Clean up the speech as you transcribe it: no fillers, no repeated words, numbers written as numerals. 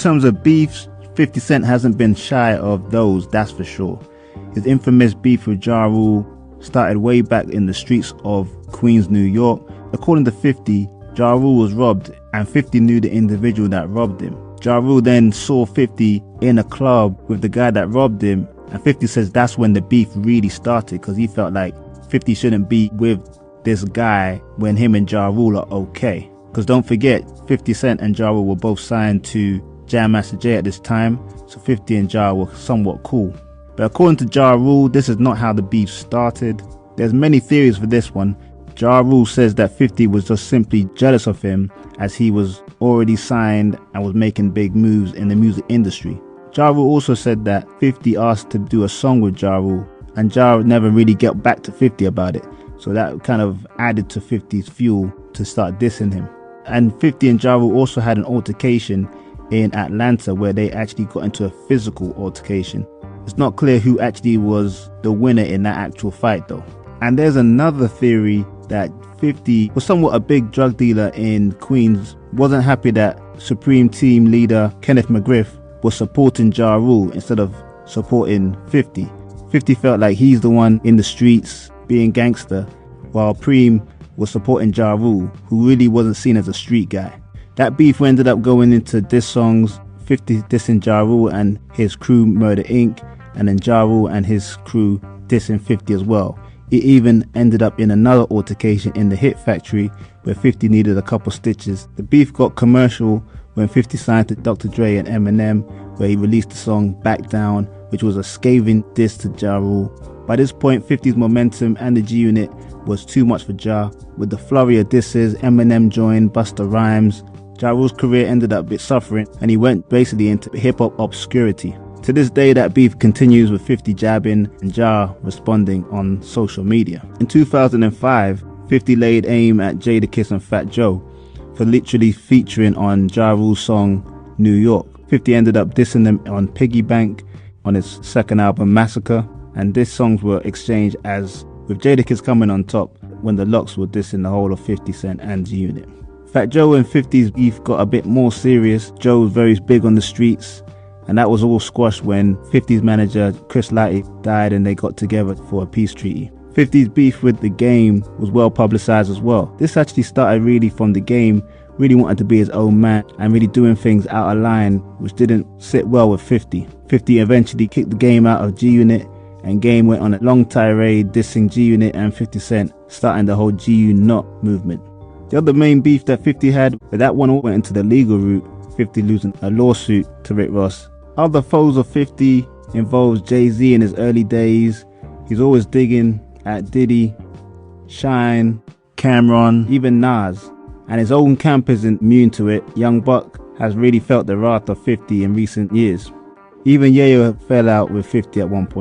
terms of beefs, 50 Cent hasn't been shy of those, that's for sure. His infamous beef with Ja Rule started way back in the streets of Queens, New York. According to 50, Ja Rule was robbed and 50 knew the individual that robbed him. Ja Rule then saw 50 in a club with the guy that robbed him, and 50 says that's when the beef really started, because he felt like 50 shouldn't be with this guy when him and Ja Rule are okay. Because don't forget, 50 Cent and Ja Rule were both signed to Jam Master Jay at this time, so 50 and Ja were somewhat cool. But according to Ja Rule, this is not how the beef started. There's many theories for this one. Ja Rule says that 50 was just simply jealous of him as he was already signed and was making big moves in the music industry. Ja Rule also said that 50 asked to do a song with Ja Rule, and Ja never really got back to 50 about it. So that kind of added to 50's fuel to start dissing him. And 50 and Ja Rule also had an altercation in Atlanta where they actually got into a physical altercation. It's not clear who actually was the winner in that actual fight though. And there's another theory that 50 was somewhat a big drug dealer in Queens, wasn't happy that Supreme Team leader Kenneth McGriff was supporting Ja Rule instead of supporting 50. 50 felt like he's the one in the streets being gangster, while Preem was supporting Ja Rule, who really wasn't seen as a street guy. That beef ended up going into diss songs, 50 dissing Ja Rule and his crew Murder Inc., and then Ja Rule and his crew dissing 50 as well. It even ended up in another altercation in the Hit Factory where 50 needed a couple stitches. The beef got commercial when 50 signed to Dr. Dre and Eminem, where he released the song Back Down, which was a scathing diss to Ja Rule. By this point, 50's momentum and the G Unit was too much for Ja. With the flurry of disses, Eminem joined Busta Rhymes. Ja Rule's career ended up a bit suffering and he went basically into hip-hop obscurity. To this day, that beef continues with 50 jabbing and Ja responding on social media. In 2005, 50 laid aim at Jadakiss and Fat Joe for literally featuring on Ja Rule's song New York. 50 ended up dissing them on Piggy Bank on his second album Massacre, and these songs were exchanged as with Jadakiss coming on top when the Locks were dissing the whole of 50 Cent and G Unit. Fat Joe and 50's beef got a bit more serious. Joe was very big on the streets, and that was all squashed when 50's manager Chris Lighty died and they got together for a peace treaty. 50's beef with the Game was well publicized as well. This actually started really from the Game really wanted to be his own man and really doing things out of line, which didn't sit well with 50. 50 eventually kicked the Game out of G Unit, and Game went on a long tirade dissing G Unit and 50 Cent, starting the whole GU Not movement. The other main beef that 50 had, but that one all went into the legal route, 50 losing a lawsuit to Rick Ross. Other foes of 50 involves Jay-Z in his early days. He's always digging at Diddy, Shine, Cameron, even Nas. And his own camp isn't immune to it. Young Buck has really felt the wrath of 50 in recent years. Even Yayo fell out with 50 at one point.